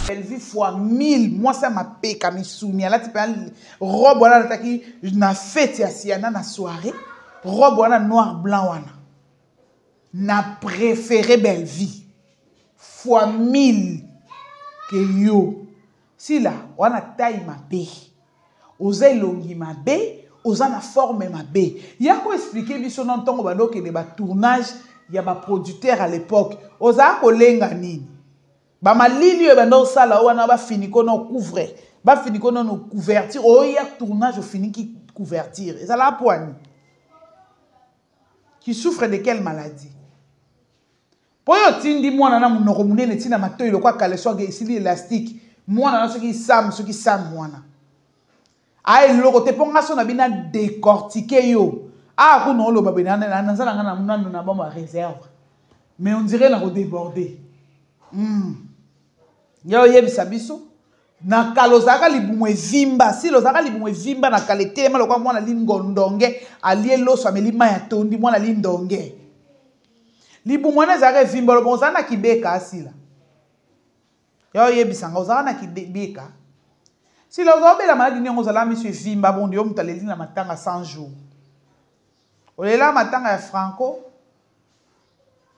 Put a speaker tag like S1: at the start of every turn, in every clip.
S1: Elle vit fois 1000. Moi, ça m'a payé comme soumis. Là, tu peux robe, voilà, na fête, na na soirée. Robe, voilà, noir, blanc, voilà. Na préféré belle vie. Fois 1000 que yo. Si là, on a taille ma bé. Oza longi ma bé. Oza na forme ma bé. Il y a quoi expliquer, biso non tongo bando que les tournage, il y a ba producteur à l'époque. Oza ko lenga nini. Ba malini yo bando sala wana ba fini ko no couvrir. Ba fini ko no couverture. O ya tournage fini qui couverture. Et ça la poigne. Qui souffre de quelle maladie? Poyo tindi mwana na munoko munene tina matoyi lokwa kale so gesili élastique. Mwana na soki sam mwana. Aïe loko te ponga so na bina décortiquer yo. Ah ko no lo ba bina na nzala ngana munanu na ba ma réserve. Mais on dirait na ko déborder. Yo yebisa biso na kalozaka libumwe vimba si lozaka libumwe vimba na kalete ma lokwa mwana lingondonge alie loso amelima ya tondi mwana lindonge libumwe na zaka vimba lo bonza na kibeka asila yo yebisanga ozaka na kibeka si lozobela maladi ni ngozala misu vimba bondi yo mutaleli na matanga 100 jours olela matanga ya franco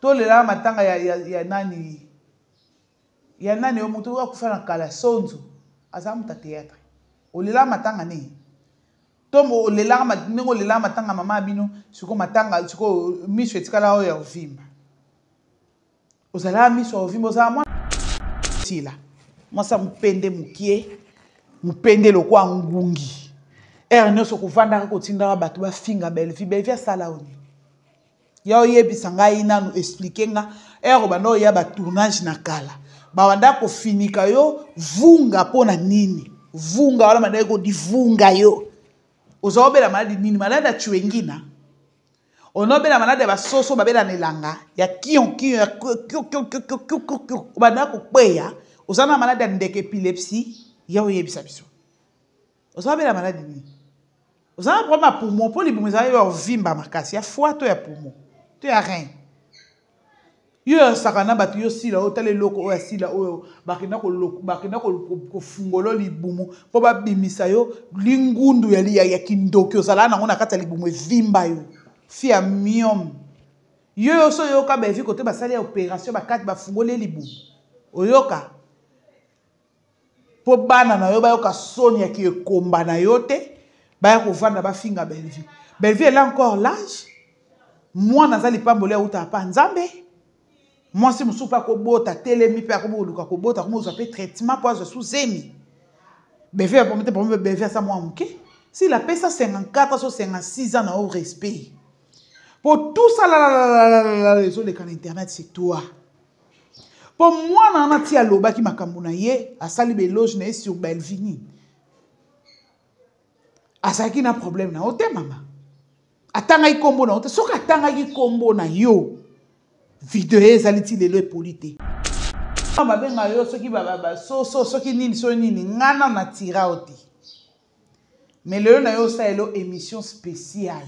S1: to lela matanga ya nani ya nani yo mutu akufana kala sonzo azamuta théâtre olela matanga ni tombo olela ningo lela matanga mama bino siko matanga siko miso etikala oyo ya ovimba ozala miso ovimba ozala mwana sila mwasa mupende mukie mupende lokwa ngungi nyonso kuvanda kotinda bato bafinga belle asala oni ya oyebisa ngai nanu expliquer nga bando ya ba tournage na kala bawanda ko finika yo vunga pona nini vunga wala manda ko divunga yo ozobela maladi nini maladi chuengina onobela maladi ba soso babela nelanga ya kion banda ko kweya ozana maladi ndeke epilepsie ya oyebisa biso ozobela maladi nini ozana problème poumon po libumeza yo vimba makasi ya foie to ya poumon to ya rein yo sakana batu yo sila otale loko oya sila oyo bakina ko fungolo libumu po ba bimisa yo lingundu ya kindoki osala na ngona kata libumu vimba yo fia miom yo so yo ka ba vi kote ba sali ya opération ba kati ba fungolo libumu oyoka po bana na yo ba yoka soni ya ki komba na yo te ba ya ko vanda ba finga Bellevue elle a encore l'âge moi nazali pambole uta pa nzambe. Moi, si je ne suis pas kobota, telemi pe akoboluka kobota, comment vous appelez traitement pour je sous emi. Bellevue pour mettre problème Bellevue ça moi muké. Si la paix ça 54 ou 56 ans au respect. Pour tout ça les autres les internet c'est toi. Pour moi na tia loba ki makambo na ye, asali beloge na sur Bellevue. Asaki na problème na ote mama. Atanga ikombo na ote, soka atanga ikombo na yo. Vidéo ezaliti lelo epolite. Ba benga yo soki ba soki nini ngana na tira oti. Mais lelo na yo sa elo émission spéciale.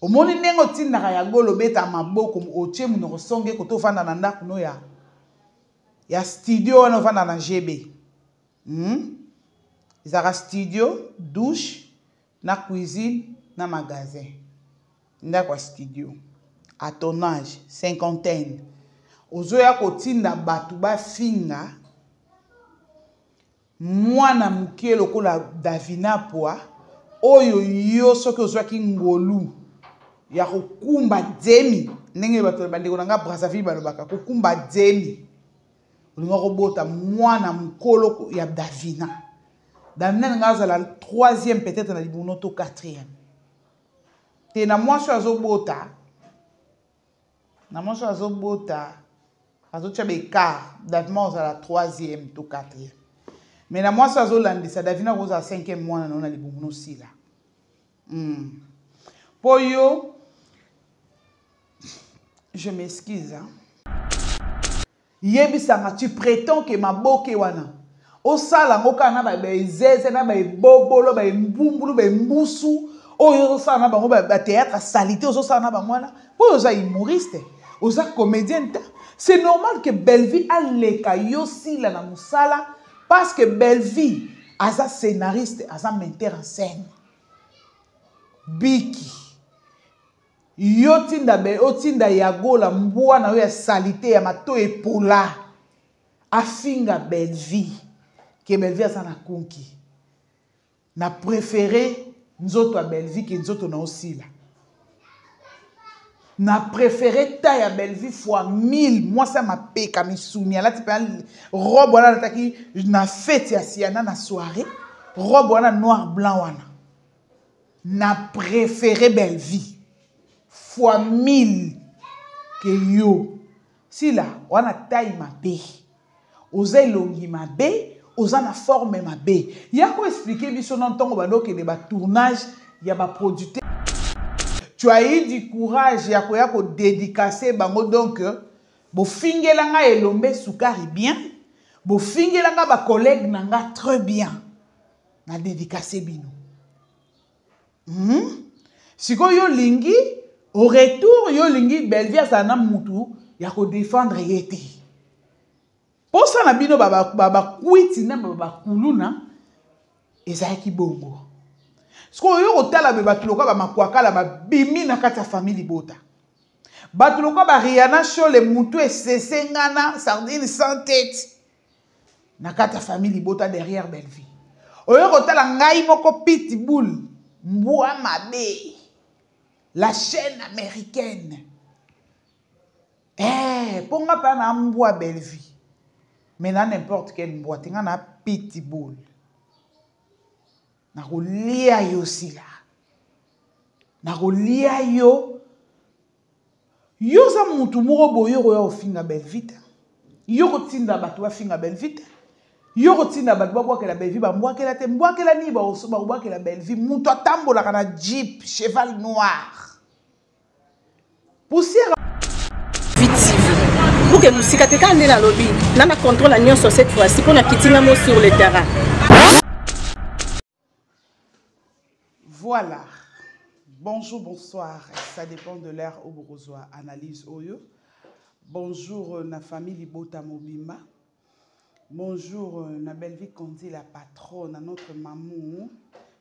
S1: Omoni nengo tinda ya golo beta maboko otie mu no songe ko to vanda na ndako no ya studio wana vanda na GB. Izara studio, douche, na cuisine, na magasin. Ndako studio. À ton âge, cinquantaine. Ozoya kotinda batu ba finga. Mwana mukie lokola Davina poa. Oyo yo soki ozoya ki ngolu. Ya kokumba demi. Nenge batu bandeko nanga Brazzaville balobaka kokumba demi. Olinga kobota mwana mukolo ya Davina. Davina nga za la troisième peut-être na libuno to quatrième. Te na mwasho azobota. Na mwasho azobota. Azotia beka. Davina za la troisième to quatrième. Mais na mwasho azolandisa Davina za la cinquième mwana na libuno sila. Pour yo, je m'excuse. Yebisanga, tu prétends que ma boke wana. O sala ngoka na ba zeze na ba bobolo ba mbumbulu ba mbusu. O yo sala na ba théâtre salité o sala na ba mwana. Po yo za humoriste, o za comédien ta. C'est normal que Belle-Vie a leka yosi la na musala parce que Belle-Vie aza scénariste, aza metteur en scène. Biki. Otinda yagola mbwa na yo ya salite ya mato epola. Afinga Belle-Vie. Que Belle-Vie aza na konki. Na préféré nzoto a Belle-Vie que nzoto na osila. Na préféré ta ya Belle-Vie fois 1000. Moi ça m'a peka misumi. Là tu peux robe wana nataki na fête ya siana na soirée. Robe wana noir blanc wana. Na préféré Belle-Vie fois 1000 que yo. Si là wana taille ma bé. Oza elongi ma bé, oza na forme ma bé. Ya ko expliquer biso non tongo bando ke de ba tournage ya ba producteur. Tu as eu du courage ya ko dédicacer bango donc bo fingelanga elombe sukari bien, bo fingelanga ba collègue nanga très bien. Na dédicacer bino. Siko yo lingi au retour yo lingi Belle-Vie sana mutu ya ko défendre yete. Pour ça na bino baba kwiti na baba kuluna ezaki bongo. Siko yo otala be batuloka ba makwakala ba bimi na kati ya famille bota. Batuloka ba Rihanna show le mutu esese ngana sardine sans tête. Na kati ya famille bota derrière Belle-Vie. Oyo otala ngai moko Pitbull, mbwa mabe. La chaîne américaine. Ponga pa na mbwa Belle-Vie. Mais na n'importe quel mbwa tinga na Pitbull. Na kolia yo sila. Na kolia yo. Yo za mutu moko boyo yo ofinga Belle-Vie. Yo kotinda bato ba finga Belle-Vie. Yo kotinda bato ba bwakela Belle-Vie ba mbwakela te mbwakela ni ba osoba bwakela Belle-Vie mutu atambola kana jeep cheval noir. Poussière
S2: pour que nous cicatrices dans lobby, nous avons contrôle l'union sur cette fois-ci qu'on a quitté nos sur le terrain.
S1: Voilà. Bonjour, bonsoir. Ça dépend de l'heure où vous reçoit analyse Oyo. Bonjour, na famille Libota Mobimba. Bonjour, na Belle-Vie Kondi, la patronne, notre maman,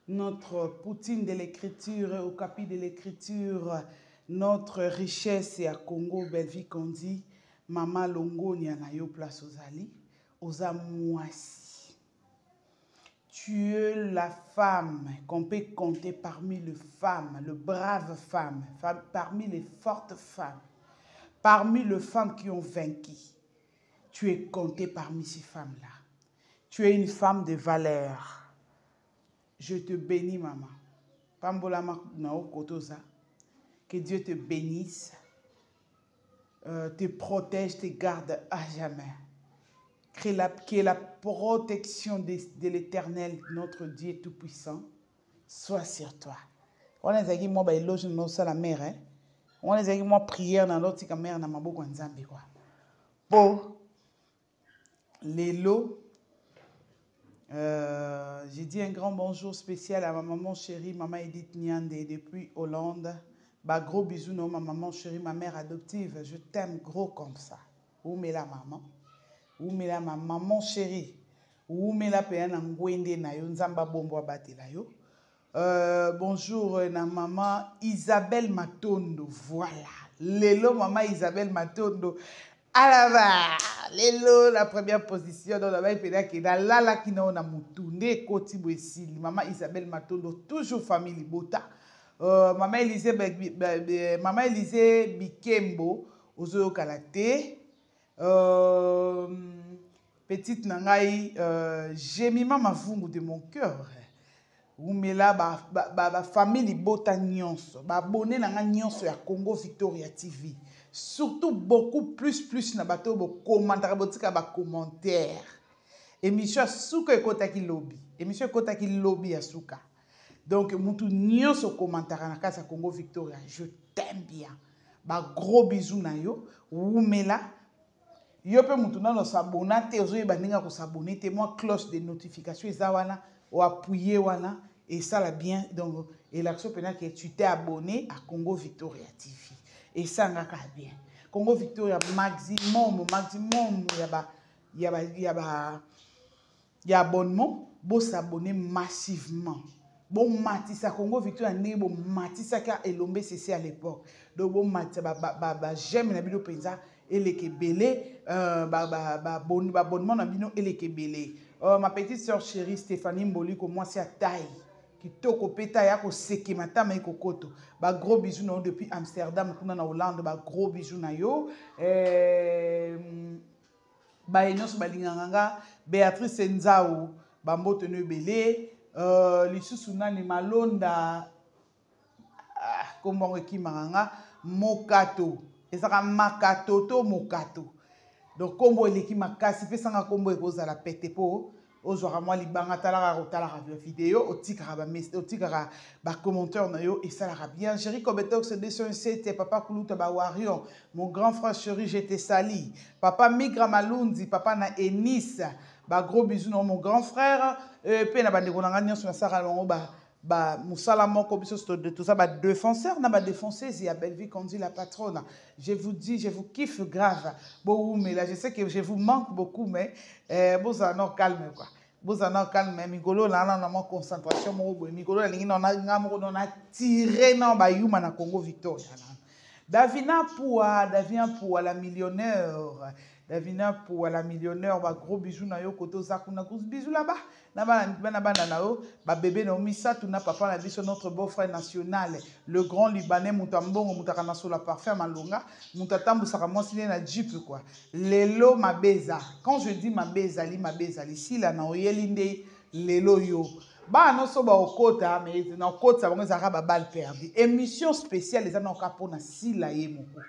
S1: notre poutine de l'écriture, au capi de l'écriture, notre richesse à Congo, Belle-Vie Kondi. Maman Longo na yo place aux Ali, aux amouassi. Tu es la femme qu'on peut compter parmi les femmes, les braves femmes, parmi les fortes femmes, parmi les femmes qui ont vaincu. Tu es comptée parmi ces femmes-là. Tu es une femme de valeur. Je te bénis, maman. Pambola Nao Kotoza. Que Dieu te bénisse. Te protège, te garde à jamais. Que la protection de l'Éternel, notre Dieu Tout-Puissant, soit sur toi. On a dit moi éloge dans la mère, hein. On a dit moi prière dans l'autre mère dans ma bouche nzambe quoi. Pour les lots, j'ai dit un grand bonjour spécial à ma maman chérie, maman Edith Nyande depuis Hollande. Bah, gros bisous, non, ma maman chérie, ma mère adoptive. Je t'aime gros comme ça. Où met la maman? Où met la maman chérie? Où met la peine en gwende na yo? Nzamba bombo abate la yo. Bonjour, na maman Isabelle Matondo. Voilà. Lelo, maman Isabelle Matondo. Alors, Lelo, la première position. Dans la veille, qui dans la qui n'a pas moutoune. Koti Bouessili. Maman Isabelle Matondo. Toujours famille Bota. Maman Élisée Bikembo Ozo Kalate petite nangai Jemima Mavungu de mon cœur Oumela ba famille Bota nyonso ba abonné nanga nyonso ya Congo Victoria TV surtout beaucoup plus na bato bo commentaire botika ba commentaire émission suka ekotaki lobby émission ekotaki lobby ya suka. Donc, mutu nyonso commentaire na kasa Congo Victoria, je t'aime bien. Ba gros bisous na yo, Oumela. Yo pe mutu na no s'abonner te ozo yebandinga ko s'abonner te moi cloche de notification eza wana o appuyer wana et ça la bien donc et l'action pénal que tu t'es abonné à Congo Victoria TV et ça ngaka bien. Congo Victoria maximum il y a abonnement, bon s'abonner massivement. Bon matissa Congo Victoria né bon matissa ka elombe cc à l'époque. Donc bon matissa j'aime na bino penza eleke belé abonnement na bino eleke belé. Ma petite sœur chérie Stéphanie Mboli ko moi c'est à taille. Kitoko peta ya ko seki matama iko koto. Ba gros bisous na depuis Amsterdam kuna na Hollande ba gros bisous na yo. Ba enyos balinganga Béatrice Nzao bambote no belé. Lisusu nani malonda kombongo kimanga mokato ezaka makato to mokato donc kombo eleki makasi pesanga kombo ekozala pete po ozwaka mwa libanga talaka vidéo otikaka ba commentaire na yo esalaka bien Jerry Kobetox 207 papa Kuluta ba Warion mon grand frère chéri j'étais sali papa Migra Malundi papa na Enisa ba gros bisous non mon grand frère pe na bandeko na ngani sur sara longo ba musala moko biso de tout ça ba défenseur na ba défenseuse ya Belleville qu'on dit la patronne je vous dis je vous kiffe grave bon mais là je sais que je vous manque beaucoup mais vous en calme quoi vous en calme migolo là na mon concentration mo bo migolo lingi na ngamo na tiré na ba yuma na Congo Victoria Davina pour la millionnaire Davina pour la millionnaire ba gros bisous na yo koto zakuna kus bisous là-bas na bana na yo ba bébé na omisa tuna papa na biso notre beau-frère national le grand libanais mutambongo mutakana sur la parfum malonga mutatambu saka monsine na jeep quoi lelo mabeza quand je dis mabeza li si la na oyelinde lelo yo ba no so ba okota mais na okota bango zaka ba balle perdue émission spéciale les ana okapo na si la ye moko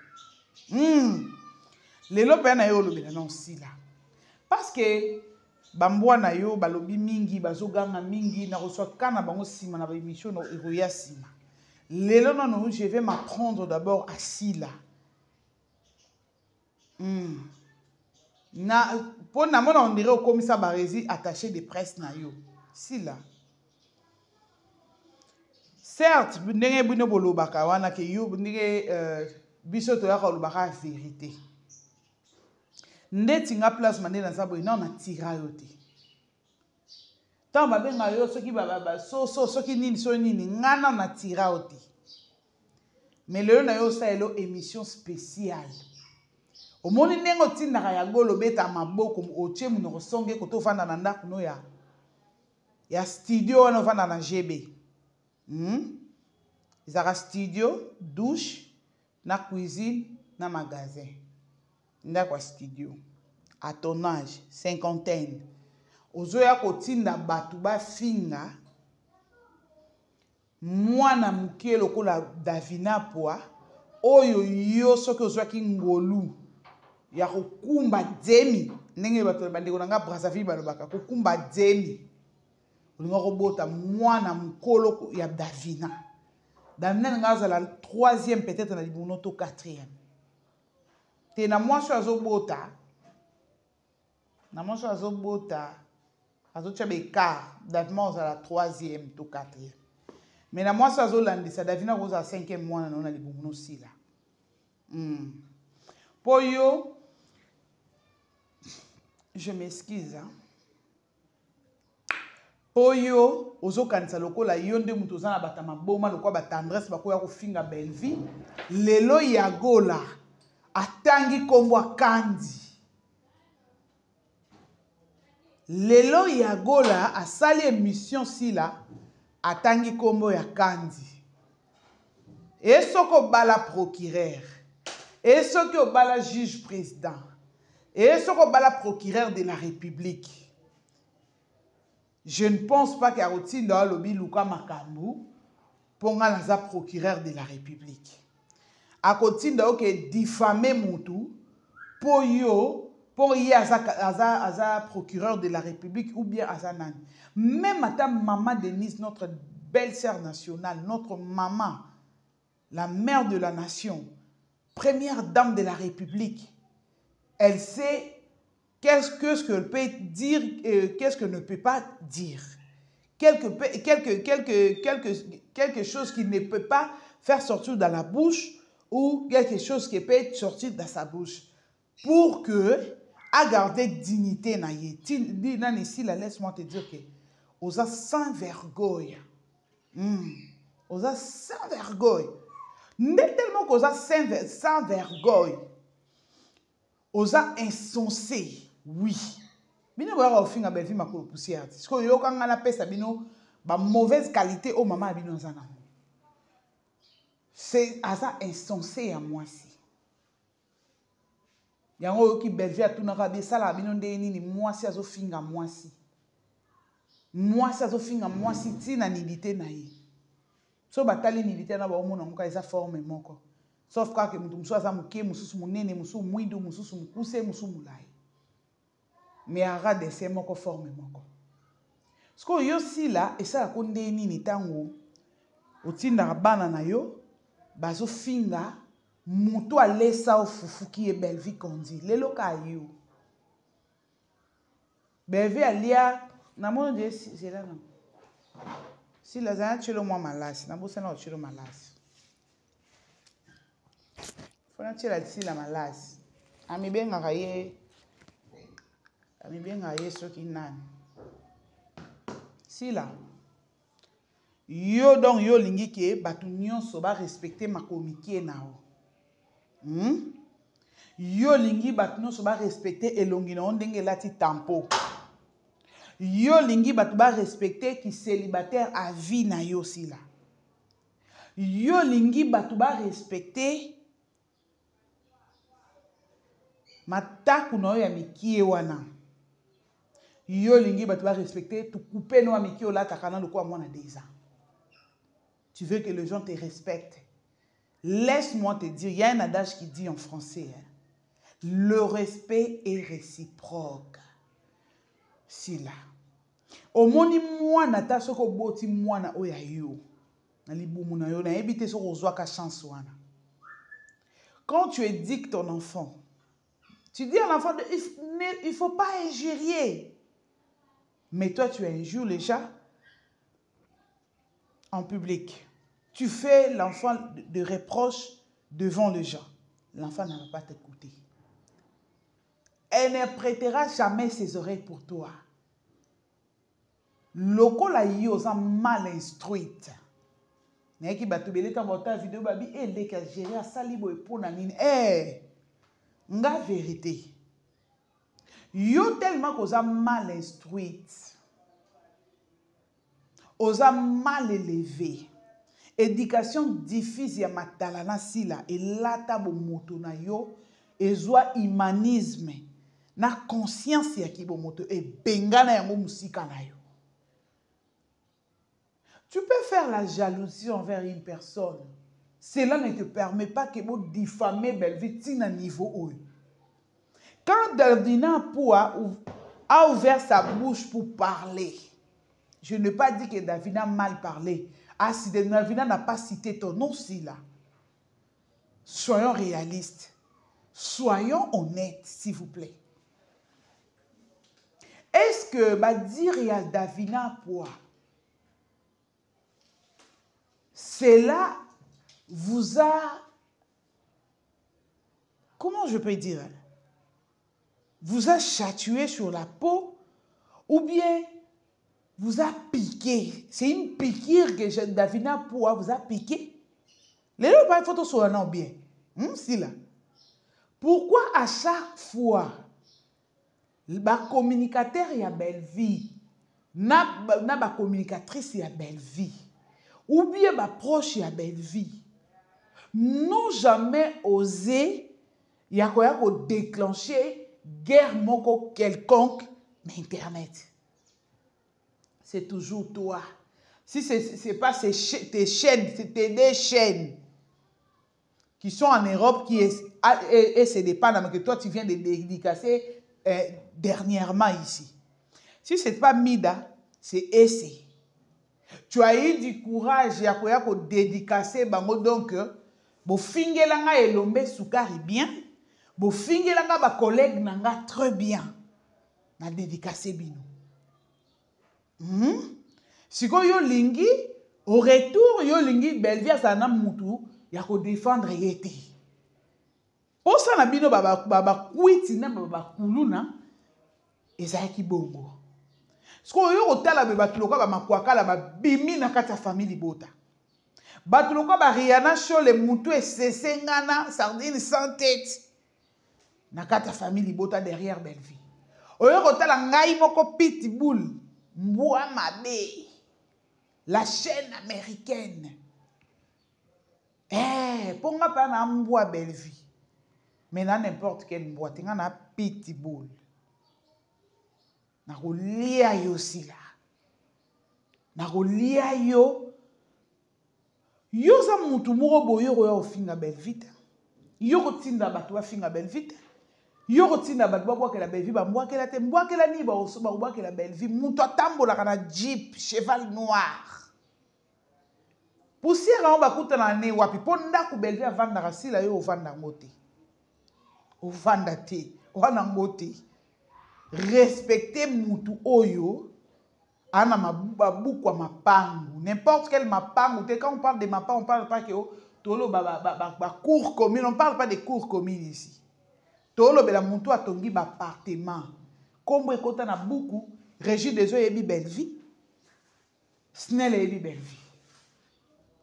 S1: lelo pe na yo lobela non si la parce que bambwa na yo balobi mingi bazoganga mingi na reçoit kana bango sima na ba émission no eroya sima lelo non je vais m'apprendre d'abord à Sila na pour na mona on dirait au commissaire Barési attaché de presse na yo Sila certes ndenge bino bolobaka wana ke yo ndenge biso to ya kolobaka vérité ndeti nga place mande na sabo ina na tira yo te tant ba benga yo soki soki nini ngana na tira yo te mais le na yo sa elo émission spéciale o moni nengo tindaka ya golo beta maboko otie mu no songe ko to fanda na ndako no ya studio wana fanda na GB Zara studio douche na cuisine na magasin ndakwa studio à ton âge cinquantaine ozoya kotinda batu ba finga mwana muke lokola Davina poa oyo yo soki ozwaki ngolu ya kokumba demi ndenge bato bandeko nanga Brazzaville balobaka kokumba demi olinga kobota mwana mukolo ya Davina nga la troisième peut-être na libuno to quatrième te na mwasi azobota azotia bekar datement za la troisième to quatrième mais na mwasi azolandisa Davina koza cinquième mwana na libuno sila po yo je m'excuse Oyo ozo kanisa lokola yonde mutu zana batama boma lokwa batandresse bakoya kofinga Belleville lelo ya gola atangi kombo kandi lelo ya gola asali émission sila atangi kombo ya kandi esoko bala procureur esoko bala juge président esoko bala procureur de la République. Je ne pense pas qu'à Rotinda Lobi Luka Makambu ponga laza procureur de la République. À Rotinda ok diffamer Moutou pour yo pour y aza procureur de la République ou bien azanan. Même madame maman Denise, notre belle-sœur nationale, notre maman, la mère de la nation, première dame de la République, elle sait qu'est-ce qu'elle peut dire et qu'est-ce qu'elle ne peut pas dire. Quelque chose qu'il ne peut pas faire sortir dans la bouche ou quelque chose qui peut être sorti de sa bouche pour que à garder dignité na ye. Ici, laisse-moi te dire que osa sans vergogne. Osa sans vergogne. N'est tellement qu'osa sans vergogne. Osa insensé. Oui. Bino ba ofinga belvi makolo poussière. Parce que yo quand na pesa bino ba mauvaise qualité au maman bino zana. C'est asa insensé à moi si. Yango ki belvi atunaka be sala bino nde nini moi si azofinga moi si. Moi si azofinga moi si tina nidité na ye. So batali nidité na ba omona muka eza forme moko. Sauf que mutu musu aza muke mususu munene musu mwindo mususu mukuse musu mulai. Mais ara de ces moko forme moko. Ce que yo si là et ça ko nde nini tango otinda bana na yo bazo finga mutu alesa ofufu ki e belvi kondi lelo ka yo belvi alia na mono de c'est là non si la zana chelo moi malasi na bosa na chelo malasi fona chela si la malasi ami benga kaye soki nani si là yo donc yo lingi ke batu nyonso ba respecter makomi ki nao yo lingi batu nyonso ba respecter elongi na ndenge lati tampo yo lingi batu ba respecter ki célibataire à vie na yo si là yo lingi batu ba respecter mataku na yo ya mikie wana yo lingi batu ba respecter tu couper no amiki o la takana loko mwana 2 ans. Tu veux que les gens te respectent. Laisse-moi te dire, il y a un adage qui dit en français, hein, le respect est réciproque. Si là. Au moni moi nata soko boti moi na oya yo. Na libumu na yo na ebite soko ozwa ka chance wana. Quand tu éduques ton enfant, tu dis à l'enfant il ne faut pas injurier. Mais toi tu injures les gens en public. Tu fais l'enfant de reproche devant les gens. L'enfant ne va pas t'écouter. Elle ne prêtera jamais ses oreilles pour toi. Loko la yosa mal instruite. Mais qui batubele ta bota vidéo babi elle ka gérer à salibo et pour nanine. Nga vérité. Yo tellement qu'osa mal instruite. Osa mal élevé. Éducation difficile ya matalana sila et lata bo moto na yo ezwa humanisme na conscience ya ki bo moto e bengana yango musika na yo. Tu peux faire la jalousie envers une personne. Cela ne te permet pas que vous diffamer Belvi à niveau haut. Quand Davina a ouvert sa bouche pour parler, je ne pas dit que Davina a mal parlé. Ah, si Davina n'a pas cité ton nom, si là. Soyons réalistes. Soyons honnêtes, s'il vous plaît. Est-ce que dire à Davina pour cela vous a, comment je peux dire, vous a chatoué sur la peau ou bien vous a piqué? C'est une piqûre que Davina Poua vous a piqué. Les gens pas photo sur un bien. Si là. Pourquoi à chaque fois le communicateur y a belle vie, na communicatrice y a belle vie, ou bien ma proche y a belle vie, n'ont jamais osé y a déclencher guerre moko quelconque mais Internet. C'est toujours toi. Si ce n'est pas tes chaînes, c'est des chaînes qui sont en Europe et c'est des pannes que toi tu viens de dédicacer dernièrement ici. Si ce n'est pas Mida, c'est Essé. Tu as eu du courage à dédicacer bango donc bo fingelanga elombe soukari bien, bo fingelanga ba collègue nanga très bien. Na dédicacé bino. Si yo lingi au retour yo lingi belvia sana mutu ya ko défendre yete posa na bino baba kwiti na baba kuluna ezaki bongo sko yo kotala be batuloka ba makwakala ba bimi na kati ya famille Libota batuloka ba Rihanna show le mutu esesengana sardine sans tête na kati ya famille Libota derrière Belleville oyo kotala ngai moko Pitbull mbwa mabe la chaîne américaine ponga pa na mbwa Belleville mais na n'importe quel mbwa tinga na Pitbull na kolia yo sila na kolia yo za mutu moko boyo koya ofinga Belleville yo kotinda bato bafinga Belleville yo kotinda bato babwakela Belleville bambwakela te mbwakela ni babwakela Belleville mutu atambolaka na jeep cheval noir poussière on bakuta na ne wapi po ndako Belleville avandaka sila yo ovanda ngote ovanda te wana ngote respecter mutu oyo ana mabuku wa mapangu n'importe quel mapangu te quand on parle de mapangu on parle pas que tolo ba cours commune on parle pas de cours communes ici tolo bela mutu atongi ba appartement kombo ekota na buku Régis des eaux yebi Belleville Snell yebi Belleville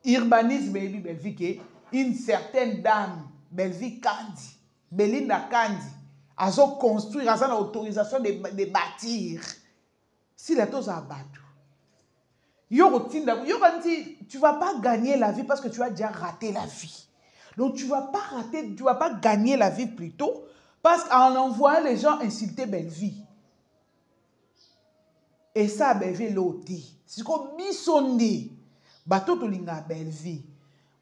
S1: urbanisme yebi Belleville que une certaine dame Belleville Kandi Belinda Kandi a construire, a l'autorisation de bâtir. Si la chose a battu, tu ne vas pas gagner la vie parce que tu as déjà raté la vie. Donc tu ne vas pas gagner la vie plutôt parce qu'en envoyant les gens insulter Belleville. Et ça, Belleville l'auti. C'est comme bisonde. Bato to linga Belleville.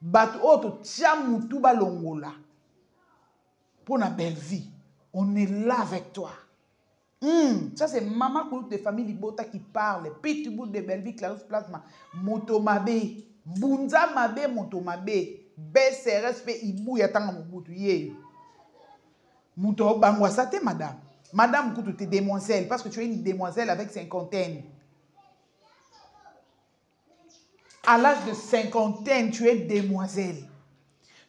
S1: Bato oto tiamutu balongola. Pour na Belleville. On est là avec toi. Ça, c'est Maman Kouloute de famille Libota qui parle. Pitbull de Belleville, Clarisse Plasma. Motomabe. Bunza Mabe, Motomabe. BCRSP, Ibou, Yatanga Mobutu. Mouto Bangwa, ça t'es madame. Madame Koutou, t'es demoiselle. Parce que tu es une demoiselle avec cinquantaine. À l'âge de cinquantaine, tu es demoiselle.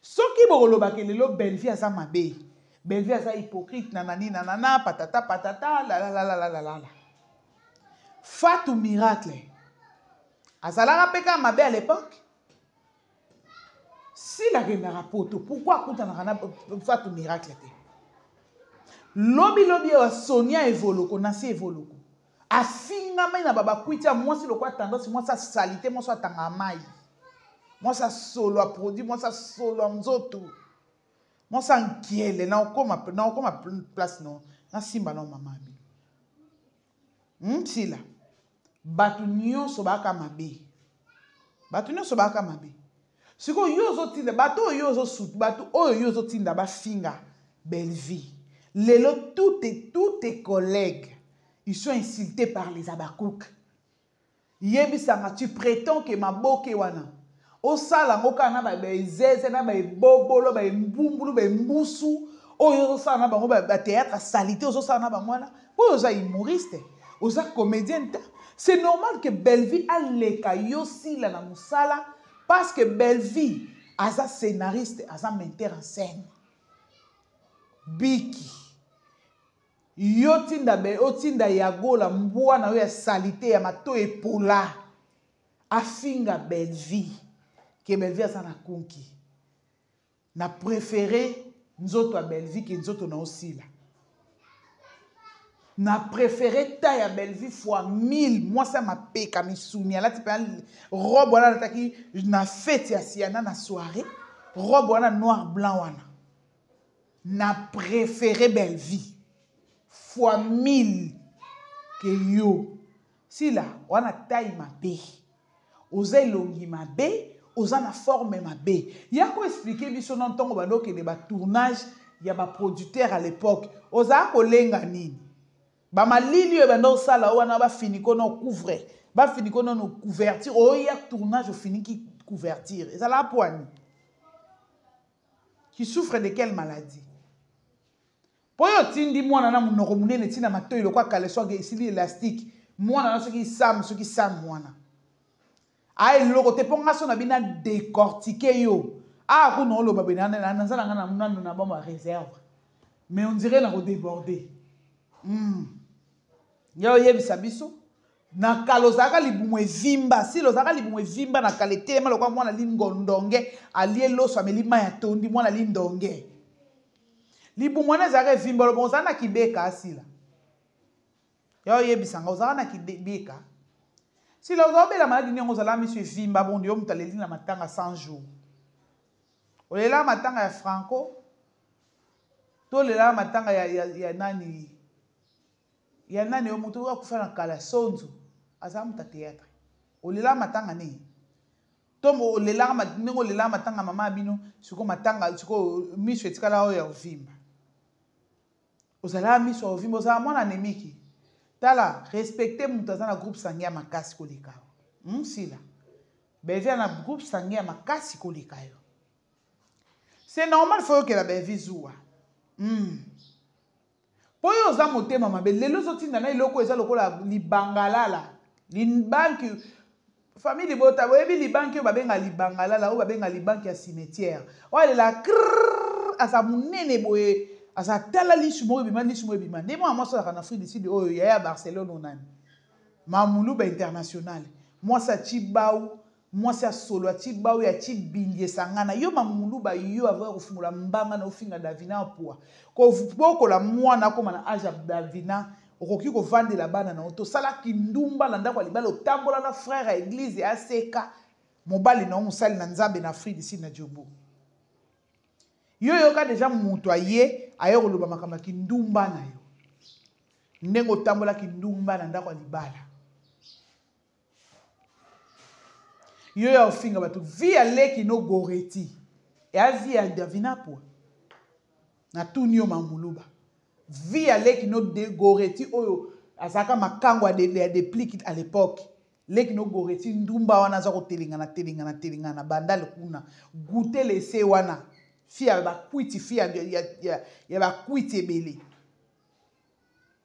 S1: Ce qui est Belleville à sa Mabe. Belleville a ça hypocrite, nanani, nanana, patata, patata, la la la la la la la. Fatou Miracle. Azalara peka Mabe à l'époque. Si la renara poto, pourquoi Koutanarana Fatou Miracle était? Lobi Sonia Evoloko, Nasi Evoloko. Afinga mai na baba kuitia, moi si le quoi tendance, moi ça salité, moi ça tangamai. Moi ça solo à produit, moi ça solo à mzoto. Moi, ça inquiète, na okoma place non, na simba non maman bi. Si là, batu nyonso baka mabe. Batu nyonso baka mabe. Siko yozo tinda, batu yozo sut, batu yozo tinda ba finga Belleville. Lelo tous tes collègues, ils sont insultés par les abakouk. Yebi sanga, tu prétends que ma boke wana. O sala ngoka na ba zeze na ba bobolo ba mbumbulu ba mbusu o yo sala na bango ba théâtre salité o sala na bango wana po oza humoriste oza comédien. C'est normal que Belleville a leka yo sila na musala parce que Belleville aza scénariste aza metteur en scène biki yo tinda yagola mbwa na yo ya salité ya mato epola afinga Belleville que Belleville a na konki. Na préféré nzoto a Belleville que nzoto na aussi là. Na préféré taille à Belleville fois 1000. Moi ça m'a payé comme soumia. Là tu peux robe wana taki na fête ya siana na soirée. Robe wana noir blanc wana. Na préféré Belleville fois 1000 que yo. Si là wana taille ma paye. Oza longi ma paye. Oza na forme mabe. Ya ko expliquer biso na ntongo bando ke ba tournage ya ba producteur à l'époque. Oza ko lenga nini? Ba malili e bando sala wana ba finiko no couvrir. Ba finiko no couverture. O ya tournage o fini ki couverture. Et ça la poigne. Qui souffre de quelle maladie? Poyo tindi mwana na munoko munene tina matoyi lokwa kaleso ge isili élastique. Mwana na soki sam mwana. Aïe, le côté ponga son abina décortiqué yo. Ah, qu'on a le babé, na ba réserve. Mais on dirait na déborder. Yo yebisa biso. Na kalozaka libumwe vimba. Si lozaka libumwe vimba na kalete, ma lokwa mwana lingondonge, alie loso ameli maya tondi mwana lindonge. Libumwe na zaka vimba lo bonza na kibeka asila. Yo yebisa nga ozaka na kibeka. Si lozobe la maladie nyongo zala misu vimba bon yo mutaleli na matanga 100 jours. Olela matanga ya Franco. To lela matanga ya nani? Ya nani yo mutu wa kufana kala sonzo. Asa muta théâtre. Olela matanga ni. Tombo olela ningo lela matanga mama bino suko matanga suko misu etikala o ya vimba. Ozala misu o vimba ozala mwana nemiki. Tala respecter mutazana groupe sangia makasi koleka. Sila. Bevia na groupe sangia makasi koleka yo. C'est normal faut que la bevi zoua. Po yo za motema mabe lelo zotinda na iloko eza lokola libangalala. Banque famille libota boyebi libanque babenga libangalala o babenga libanque ya cimetière. Oye la asa munene boye asa tala lishumo bima lishumo bima. Ndemo amoso la na Afrique du Sud oyo ya Barcelone onani. Mamuluba international. Moi sa Chibao, moi sa solo Chibao ya Chibindie sangana. Yo mamuluba yo avoir kufungula mbanga na ufinga Davina poa. Ko boko la mwana koma na age Davina. Okoki ko vendre la bana na auto sala kindumba na ndako libala otambola na frère à église ya seka mobali na musali na nzambe na Afrique d'ici na Djobo. Yo ka déjà mutu aye ayo koloba makamba kindumba na yo. Ndengo tambola kindumba na ndako libala. Yo ya ofinga batu via leki no goreti. Ya via Davina poa. Na tunyo mamuluba. Via leki no de goreti oyo asaka makango de plique à l'époque leki no goreti ndumba wana za ko telingana bandale kuna goûter laisser wana fia ba kwiti fia ya ba kwiti ebele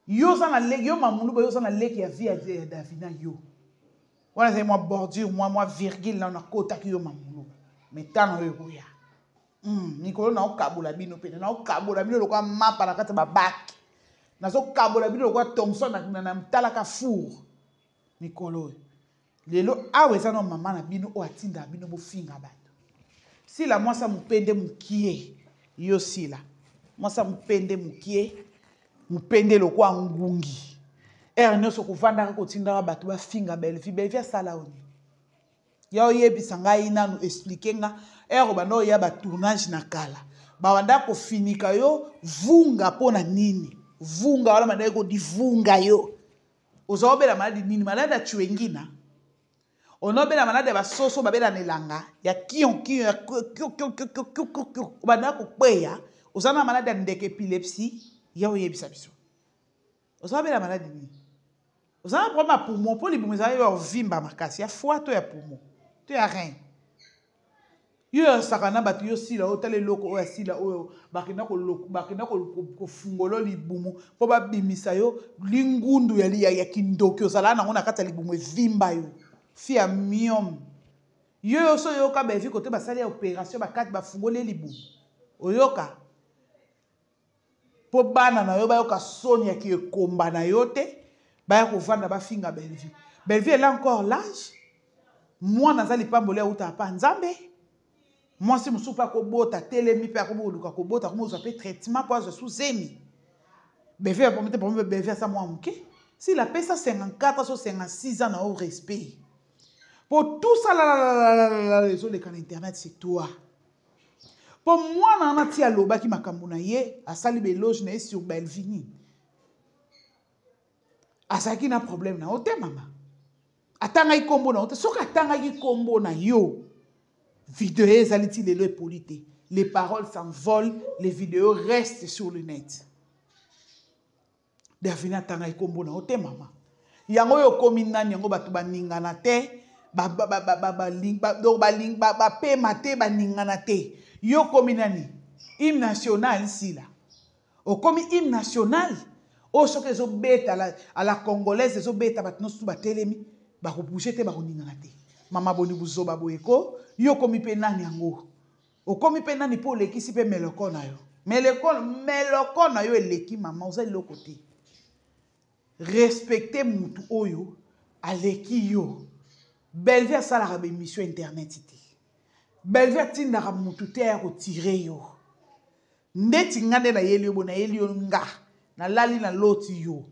S1: yo sana leki yo mamuluba yo sana leki ya via ya Davina yo wana c'est moi bordure moi virgule na kota ki yo mamuluba metano yo ya Nikolo na okabula bino pene na okabula bino lokwa mapa na kati ba bac na zo kabula bino lokwa Thomson na mtalaka four Nikolo lelo awe sana mama na bino o atinda bino bo finga bato sila mwasa mupende mukie yo sila mwasa mupende mukie mupende lokwa ngungi nyoso kuvanda ko tinda bato ba finga belvi sala oni ya oyebisa ngai nanu expliquer nga bano ya ba tournage na kala ba wanda ko finika yo vunga pona nini vunga wala mandai ko divunga yo ozobela maladi nini maladi chuengina onobela maladi ba soso babela nelanga ya kion ya banda ko kweya ozana maladi ndeke epilepsie ya oyebisa biso ozobela maladi nini ozana problème poumon po libumeza yo vimba makasi ya foie to ya poumon to ya rein yo sakana batu yo sila o tale loko o ya sila o bakina ko fungolo libumu po ba bimisa yo lingundu ya kindoki ozala na ngona kata libumu vimba yo fia miom yo so yo ka bevi kote ba sali opération ba kati ba fungolo libumu oyoka po bana na yo ba yo ka soni ya ki ekomba na yo te ba ko vanda ba finga belvi elle a encore l'âge moi nazali pambole uta pa nzambe moi si musupa ko bota telemi pe ko boluka ko bota ko mo zape traitement pour je sous-emi belvi a promettre pour belvi ça moi muke si la pesa 54 so 56 ans na au respect pour tout ça la réseau de canal internet c'est toi pour moi na tia loba ki makambo na ye asali beloge na sur Belvini asaki na problème na ote mama atanga ikombo na ote soka atanga ikombo na yo vidéo ezaliti lelo epolite les paroles s'envolent les vidéos restent sur le net Davina atanga ikombo na ote mama yango yo komi nani yango batu baningana te ba pema te baningana te yo komi nani hymne national sila o komi hymne national o soke zo beta à la congolaise zo beta batno su batelemi ba ko bouger te ba ko ningana te mama boni buzoba boyeko yo komi pe nani yango okomi pe nani po lekisi pe meloko na yo meloko na yo eleki mama oza eloko te respecter mutu oyo aleki yo Bellevue asalaka bémission internet te Bellevue atindaka mutu te ya kotire yo ndeti nga nde nayeli yo bo nayeli yo nga nalali na loti yo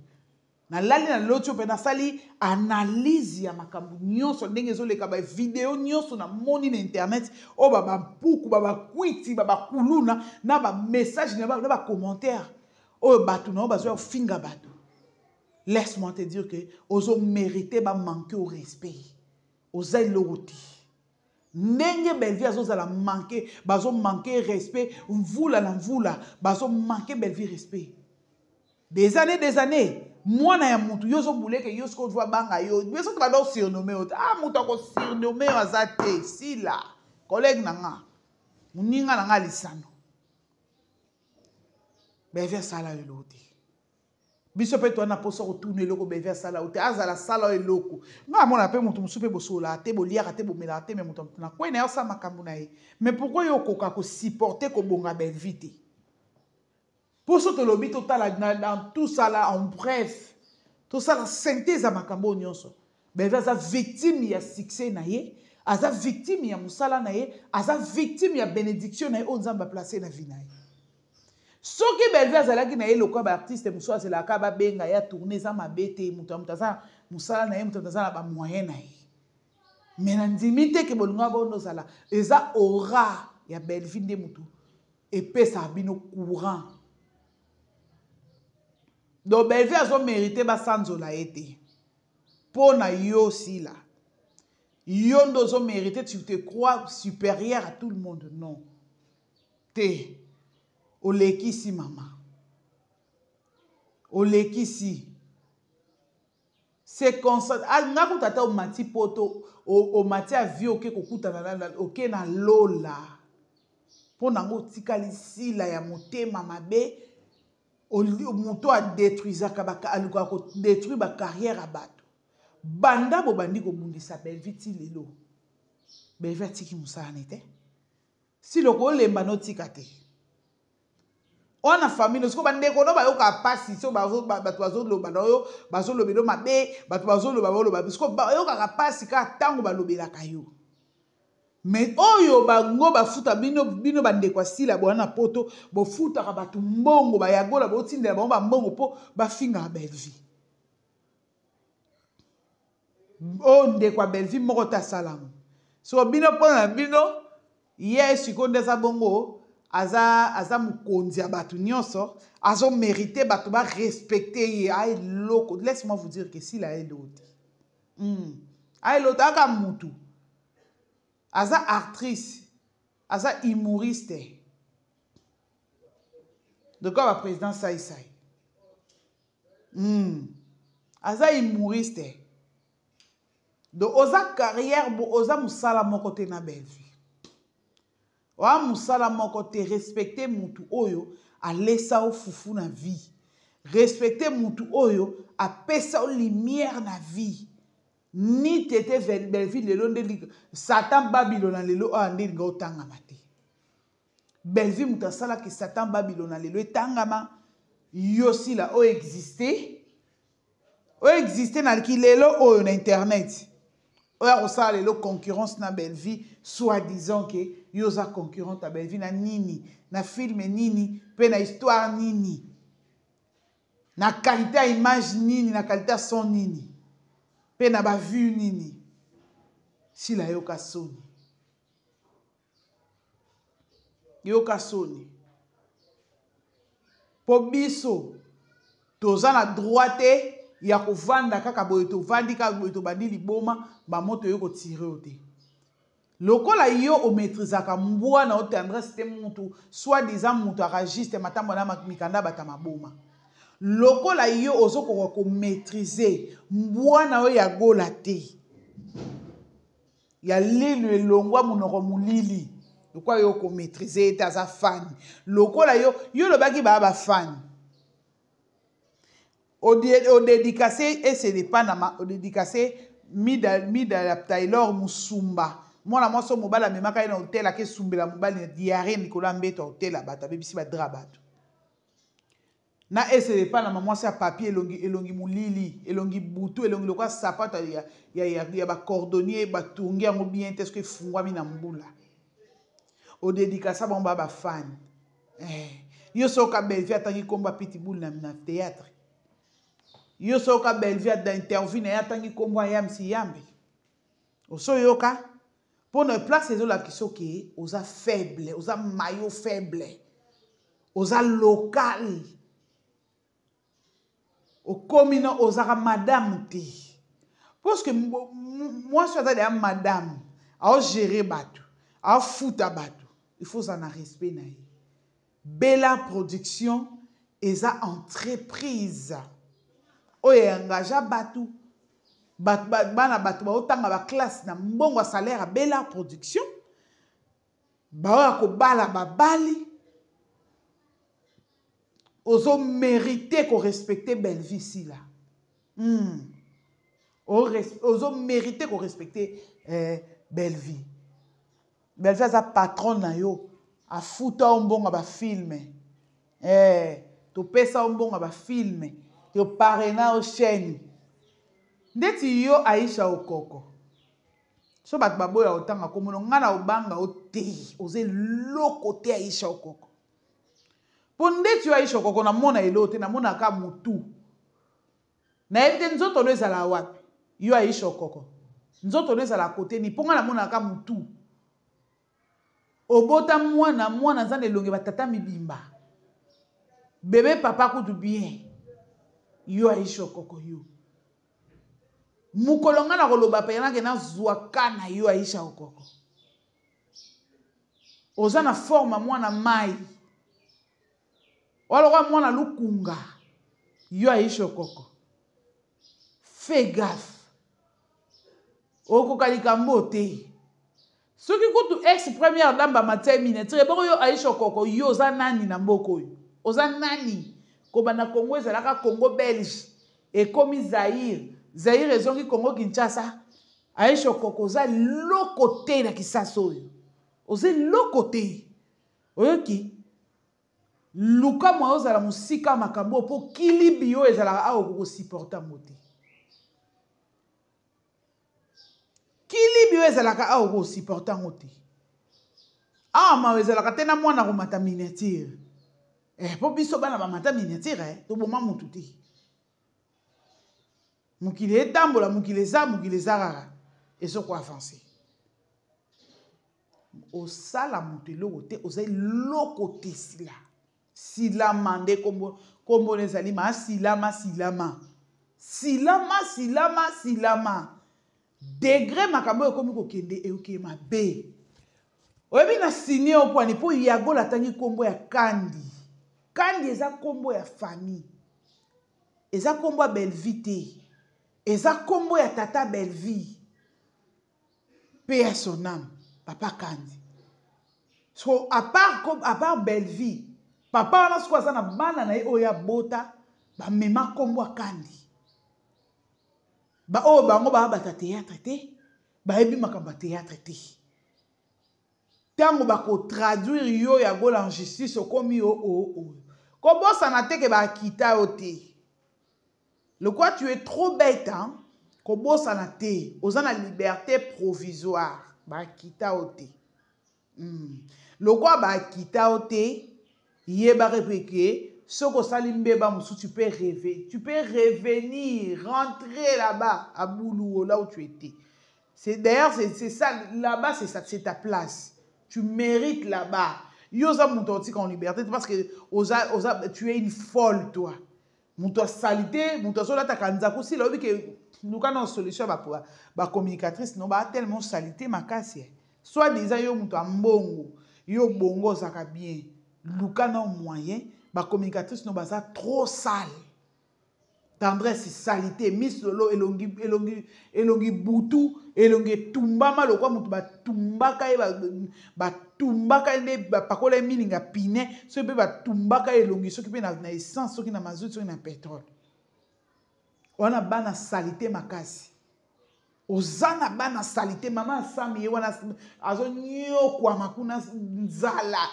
S1: nalali na loti yo mpe nasali analyse ya makambo nyonso ndenge ezoleka bavideo nyonso namoni na internet oyo babampuku babakwiti babakuluna na bamessage na bacommentaire oyo bato na oyo bazoya kofinga bato laisse-moi te dire que ozo mérité manquer au respect oza eloko te ndenge Bellevue azozala manquer bazo manquer respect mvula na mvula bazo manquer Bellevue respect des années mwana ya mutu yo zo buleke yo sko voit banga yo beso to ba surnommer o mutu ko surnommer azate sila collègue nanga muninga nanga lisano Bellevue sala eloko te biso pe to na poso ko tourner eloko Bellevue sala o te azala sala eloko nga mona pe mutu musupe bosola te boliaka te bomela te me mutu na kwena yo sa makambo na ye mais pourquoi yo koka ko supporter ko bonga Bellevue te pour ce que l'obit total dans tout ça là en bref tout ça la synthèse à makambo nyonso Bellevue aza victime ya succès na ye aza victime ya musala na ye aza victime ya bénédiction na ye onzamba placer na vie na ye soki Bellevue azalaki na ye lokwa ba artiste muso azelaka ba benga ya tourner za mabete mutu mutaza musala na ye mutu aza na ba moyen na ye mais na ndimi te ke bolunga bono zala eza aura ya Bellevue nde mutu epesa bino courant. Donc, Bellevue a mérité basanzola été. Pour na yo si là. Yo ndozo mérité, tu te crois supérieur à tout le monde. Non. Te. Oleki si maman. Oleki si. C'est comme ça. Ah, nga kutata o mati poto. O mati a vie oke kokuta na oke na lola. Pour nango tikali si la ya motema mabe. Moto a détruit détruit ba carrière à bato banda bo bandi ko bundisa Bellevue ti lelo Bellevue tiki musana te si loko lemba no tikate ona famille sko bande ko no ba yo ka pasi so bato bazo loba no bazo lobelo mabe bato bazo loba loba sko ba yo ka pasi ka tango ba lobela kayo mais oyo bango bafuta bino bande kwa sila bona poto bo futa ka batu mbongo ba yagola bo tindela bango ba mbongo po ba finga Bellevue onde kwa Bellevue moko ta salamu so bino pona bino yes konde sa bongo aza mukonzi ya batu nyonso azo mérité batu ba respecter ay loko laisse-moi vous dire que si la est l'autre ay l'autre aka mutu aza actrice, aza humoriste. De quoi le président Saïsaï? Aza humoriste. De oza carrière, oza musala moko te na Bellevue. Oza musala moko te respecter mutu oyo a laissa o fufu na vie. Respecter mutu oyo a pesa o lumière na vie. Ni tete Bellevue lelo nde Satan Babylone lelo ande nga otangama te Bellevue mutasala ki Satan Babylone lelo etangama yo si la o exister na ki lelo oyo na internet oya kosala lelo concurrence na Bellevue soi-disant que yo za concurrente à Bellevue na nini na film nini pe na histoire nini na qualité à image nini na qualité à son nini pe na ba vu nini si la yoka soni po biso toza na droite ya kovanda kaka boye tovandi kaka boye tobandi liboma bamoto yo kotire o te lokola yo o maîtrisaka mbwa na otendresse te mutu soit disant mutu aragiste matambo na mikanda batama boma lokola yo ozoko ko maîtriser mbwana oyo ya gola te ya lilo elongwa munoko mulili lokola yo ko maîtriser ta za fan lokola yo lobaki ba fan o dédicacé et ce n'est pas nama o dédicacé mida Taylor Musumba mwana mwasi mobali amemaka ye na hotel ake sumbela mobali na diarrhée likolo mbeto hotel bato abebisi badra bato na ese pas na mwasi ya papier elongi mulili elongi butu elongi lokwa sapato ya ba cordonnier batungi yango bien te que fungwami na mbula o dédicace ba ba fan yo soka Bellevue atangi komba pitbull na théâtre yo soka Bellevue d'interview na atangi komba yamsi yambe oso yoka pour ne place les la kisoki oza faible oza maillot faible oza local au commun oza madame te parce que moi je suis à madame à gérer bateau à foutre bateau il faut en respect na Bella Production eza entreprise oye engagea bateau bana bato ba otanga ba classe na mbongo salaire à Bella Production ba ko bala babali ozo mériter ko respecter Bellevue ici là ozo mériter ko respecter Bellevue za patron na yo a futa mbongo ba filme to pesa mbongo ba filme to parena au chaîne ndeti yo Aisha Okoko so bat baboya otanga komono ngana obanga ote oze lokote Aisha Okoko po ndeti yo Aisha Okoko na mona elote na mona ka mutu na evite nzoto no ezala wapi yo Aisha Okoko nzoto no ezala kote ni ponga na mona ka mutu obota mwana nzana elonge batata mibimba bébé papa kutu bien yo Aisha Okoko yo mukolonga na koloba pe yana ke na zwaka na yo Aisha Okoko oza na forme mwana mai waloka mwana lukunga yo Aisha Okoko fais gaffe okokalika mbote soki kutu ex première dame ba matia miniature boko yo Aisha Okoko yo oza nani na mboko yo oza nani kobana Congo ezalaka Congo belge ekomi Zaire ezongi Congo Kinshasa Aisha Okoko oza lokote na kisasa oyo oza lokote oyoki luka mwa ozala musika makambo po kilibi yo ezalaka awo koko supporta mote kilibi yo ezalaka awo koko supporta mote awa ma ezalaka tena mwana komata miniature po biso bana bamata miniature to boma mutu te mukili etambola mukili eza rara ezoko avancer osala mutu eloko te oza eloko te silama nde kombo nezali ma silama degré makambo ekomi kokende eyoki mabe oyebi na signe opwani po yagola tangi kombo ya kandi eza kombo ya famille eza kombo ya Bellevue te eza kombo ya tata Bellevue paix à son âme papa Kandi so à part Bellevue papa wana siko aza na bana na ye oyo ya bota bamema kombo ya Kandi oyo bango bata théâtre te bayebi makambo ya théâtre te ntango bakotraduire yo ya gola en justice okomi yo kobosana te ke bakita yo te le quoi tu es trop bête hein kobosana te oza na liberté provisoire bakita yo te le quoi bakita yo te yeba repeke soko sali mbeba musu tu peux revenir rentrer là-bas à Boulou là où tu étais d'ailleurs c'est ça là-bas c'est ta place tu mérites là-bas yoza muto en liberté parce que tu es une folle toi muto salité muto sola ta kanza kusi là que nous quand on solution ba communicatrice non ba tellement salité makasi soit disant yo muto mbongo yo bongo zaka bien luka na moyen ba communicatrice no baza trop sale tendresse salité miss lolo elongi butu elongi tumbama lokwa mutu batumbaka batumbaka nde bapakola mininga pine so pe batumbaka elongi soki pe na essence soki na mazout soki na pétrole wana bana salité makasi ozana bana salité maman sami wana azo nyokwa makuna nzala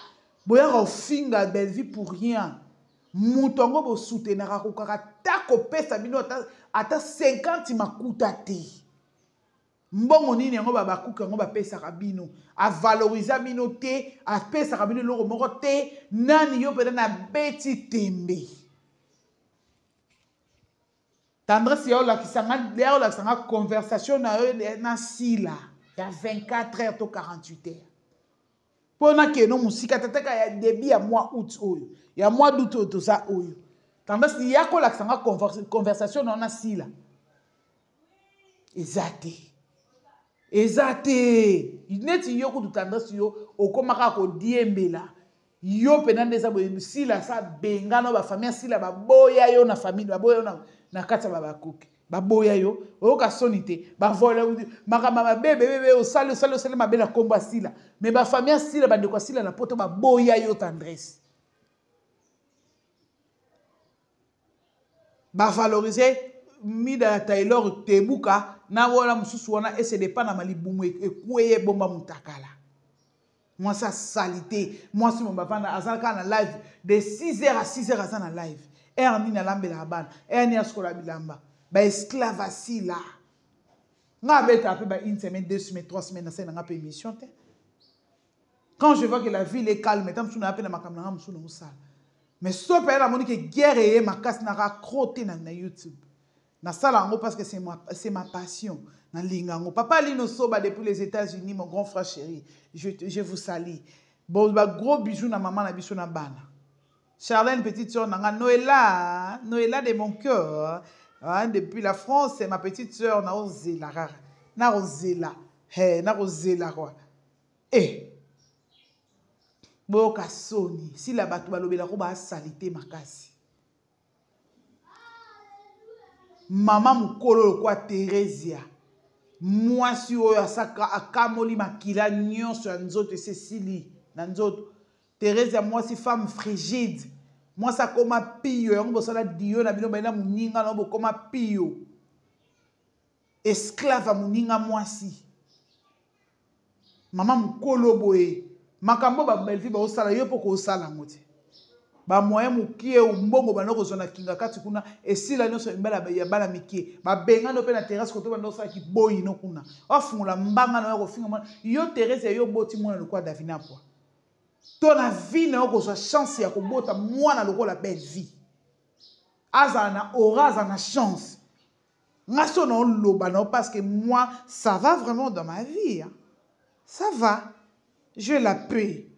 S1: boya ofinga belle vie pour rien mutongo bo soutenir ko kaka tako pesa bino ata 50 makuta te mbongo nini yango baba kuka yango ba pesa kabino a valoriser bino te a pesa kabino loko moko te nani yo pena na beti tembe tendresse yo la kisanga conversation na sila ya 24 heures to 48 heures pona ke no musika tataka ya début ya mois août oyo ya mois d'août oyo to ça oyo tendresse ya ko la kisanga conversation na sila ezate neti yo ko tendresse yo okomaka ko diembela yo pena ndeza bo sila sa bengano ba famille sila ba boya yo na famille ba boya yo na kata baba kuki ba boya yo oka sonité ba vola makama bebe o sale mabe na komba sila mais ba famille sila ba ndeko sila na poto ba boya yo tendresse ba valoriser mida Taylor tebuka na wala mususu wana ese de pana malibumu ekweye bomba mutakala moi ça salité moi si mon papa na azalaka na live de 6h à 6h à na live ni na lambe la bana ni askola bilamba ba esclave assis là nga beta pe ba une semaine 2 semaines 3 semaines na ça na émission te quand je vois que la ville est calme tant sous na pe na makamna nga musu no sala mais so pe la monique guerre et ma casse na croté na YouTube na sala ngo parce que c'est ma passion na lingango papa lino soba depuis les États-Unis mon grand frère chéri je vous salue bon ba gros bisous na maman na biso na bana Charlène petite sœur nanga Noëlla de mon cœur hein, depuis la France c'est ma petite sœur na ozela rara na ozela quoi boka soni si la batu balobela ko ba salité makasi Maman mukolo kwa Teresia mwasi oyo asaka akamoli makila nyonso ya nzoto Cécilie na nzoto Teresia mwasi femme frigide mwasi akoma piyo yango bosala dio na bino baina muninga na bokoma piyo esclave muninga mwasi mama mukolo boye makambo ba belvi ba osala yo poko osala ngote ba moyen mukie umbongo banoko zona kinga kati kuna esila nyonso mbala ya bala mikie ba benga no pe na terrasse koto bando sa ki boyi no kuna afungula mbanga na ko finga yo Thérèse yo boti mwana lokwa Davina po to na vie na ko so chance ya ko bota mwana lokola belle vie aza na aura aza na chance ngaso no loba no parce que moi ça va vraiment dans ma vie hein? Ça va je la paie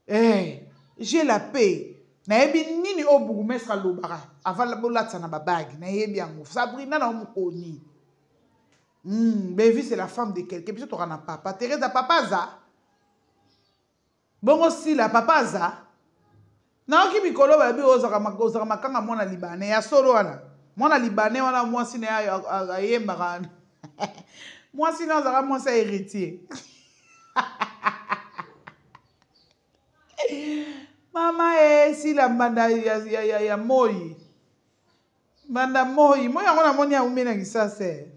S1: je la paie na yebi nini o bourgmestre lobara avala bolatsa na babag na yebi yango Sabrina na mukoni Bevi c'est la femme de quelqu'un puis tu auras na papa Thérèse papa za bongo si la papa za na oki mikolo ba bi ozaka makanga mwana libanais ya solo wana mwana libanais wana mwasi na ayemba kana mwasi na ozaka mwasi héritier Mama si la banda ya moi. Banda moi. Moi yango na moni ya umena kisase.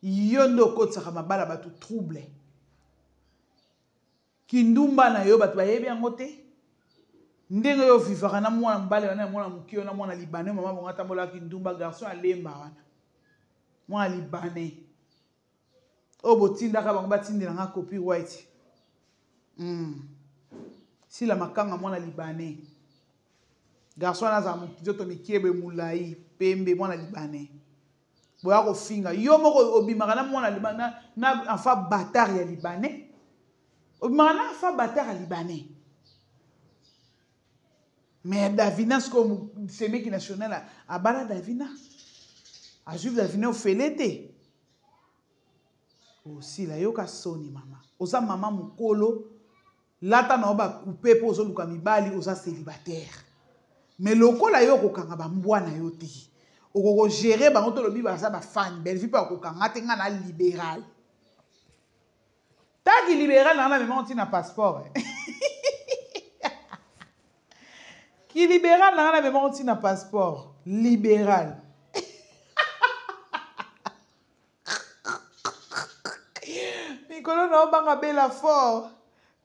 S1: Yondo kotsaka mabala batu trouble. Kindumba na yo batu bayebi yango te. Ndenge yo vivaka na mwana mbale wana mwana mukio na mwana libanais mama bonga tambola kindumba garçon alemba wana. Mwana libanais. Obotinda ka bango batindela nga copyright. Si la makanga mwana libanais garçon na za mukito mikiebe mulai pembe mwana libanais boya ko finga yo moko obimaka na mwana libanais na enfa bâtard ya libanais obimaka na enfa bâtard ya libanais mais Davina sko semeki national a bala Davina a juif Davina ofelete aussi la yoka soni mama oza mama mukolo lata na oba couper po zo luka mibali oza célibataire mais lokola yo kokanga ba mbwana yo ti okoko gérer bango to lobi ba sa ba fan belle vie pa kokanga te nga na libéral tagi libéral na même on na passeport ki libéral na même on na passeport libéral mikolo na obanga bela fort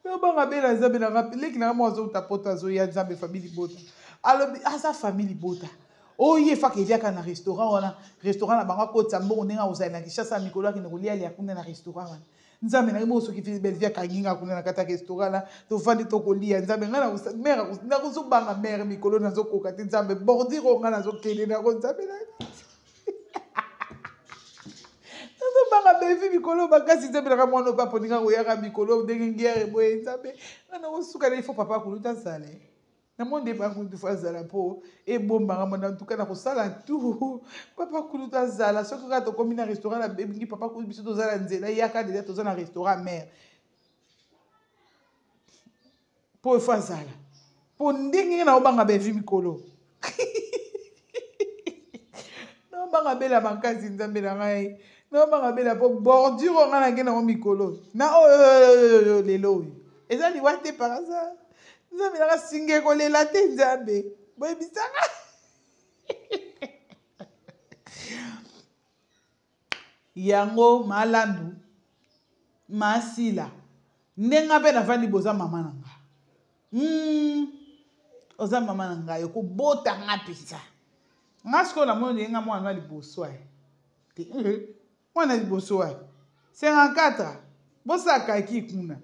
S1: na obanga bela nzambe na rapeleki na mo azota pota zo ya nzambe famille bota alobi asa famille bota oye fa ke liaka na restaurant na bango kotsa mbongo ndenga uzali na kishasa mikolo akende kolia lia kuna na restaurant wana nzambe na mo soki fi belvia kanginga kuna na kata restaurant na to fandi to kolia nzambe ngana mère na kuzubanga mère mikolo na zo koka te nzambe bordiro ngana zo kende na ko nzambe na banga bevi mikolo bakasi nzambe na mwana papa ninga koyaka mikolo ndenge ngere boye nzambe ngana osuka na ifo papa kuluta sale na monde ba kuntu fa zala po e bomba ngama na tuka na kosala tu papa kuluta zala soki ka to komi na restaurant na bebi papa kuluta biso to zala nzela yaka déjà to zala na restaurant mère po fa zala po ndenge na obanga bevi mikolo na obanga bela makasi nzambe na ngai non banga bela po bordure ngana ngena o mikolo na lelo ezali wate par hasard nzambe na singe ko lela te nzambe boye bisanga yango malandu masila ndenga pe na fandi boza mama nanga oza mama nanga yo ko bota nga pizza ngasko na moni nga mwana liboso te mwana liboso wa 54 bosaka ki kuna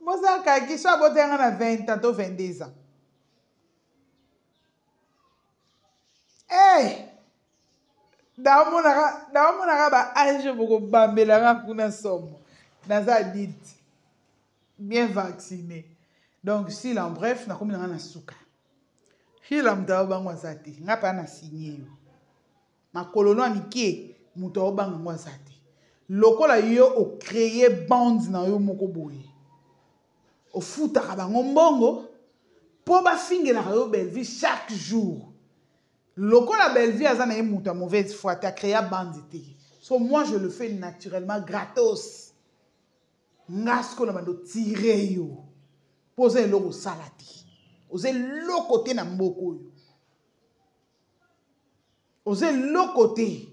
S1: bosaka ki so botenga na 20 ans to 22 ans daomona ba age boko bambela nga kuna somo naza dit bien vacciné donc si en bref na komi na suka hila mtao bango azati ngapa na signé yo makolono amike muto obanga ngwaza te lokola yo o créer bande na yo moko boye o futaka bango mbongo po bafingela yo belvi chaque jour lokola belvi aza na ye muto mauvaise foi ta créer bande te so moi je le fais naturellement gratos ngasko na bando tirer yo poser loko salati oser lo côté na mboko yo oser le côté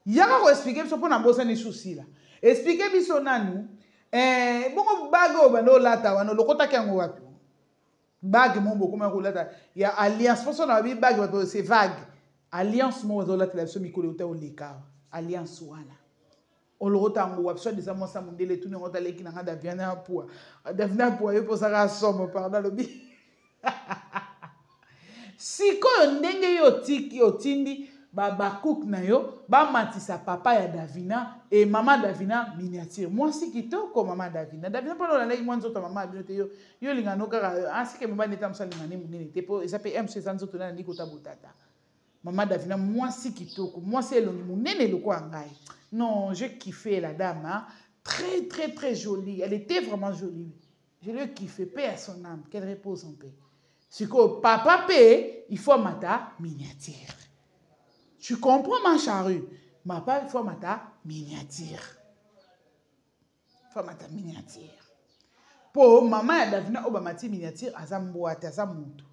S1: yaka ko expliquer biso pona bosa ni souci là expliquer biso nanu bongo bago bando lata wana lokota kango wapi bag mon beaucoup ma kolata ya alliance pour ça na bi bag c'est vague alliance mo zo lata la biso mikolo uta oleka alliance wana olota ngo wapi so déjà moi ça mondele tout ngota leki na ngada viana pour davina pour yo posaka somme pardon lobi sikoyo ndenge yo tindi bakook na yo bamatisa papa ya Davina et maman Davina miniature moi si kitoko maman Davina pona na leki mwanzo to maman bino te yo lingano kaka asike mama neta msali ngane munene te po esape MC zanzo to na ndiko tabotata maman Davina moi si kitoko moi c'est elongi munene loko ngai non j'ai kiffé la dame hein? Très très très jolie elle était vraiment jolie je l'ai kiffé paix à son âme qu'elle repose en paix. C'est que papa paie, il faut mata miniature. Tu comprends ma charrue? Papa, il faut mata miniature. Il faut mata miniature. Pour maman et Davina, on va mati miniature, azam boate, azam monto.